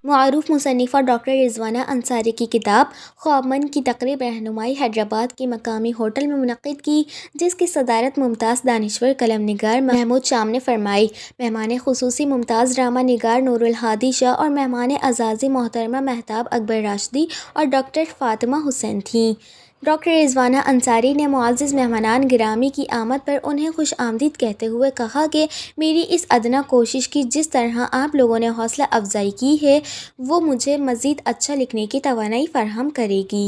मआरूफ मुसन्निफ़ा doctor रिज़वाना Ansari की किताब ख्वाबमंद की तकरीब रहनुमाई हैदराबाद के मकामी होटल में मुनक़्क़िद की, जिसकी सदारत मुमताज़ दानिश्वर कलम निगार महमूद शाम ने फरमाई। मेहमान ख़ुसूसी मुमताज़ ड्रामा निगार नूरुल हादी शाह और मेहमान अज़ाज़ी मोहतरमा महताब अकबर राशिदी और डॉक्टर फ़ातिमा हुसैन थीं। डॉक्टर रिज़वाना अंसारी ने मुअज़्ज़िज़ मेहमानान गिरामी की आमद पर उन्हें खुशामदीद कहते हुए कहा कि मेरी इस अदना कोशिश की जिस तरह आप लोगों ने हौसला अफजाई की है, वो मुझे मज़ीद अच्छा लिखने की तवानाई फ़राहम करेगी।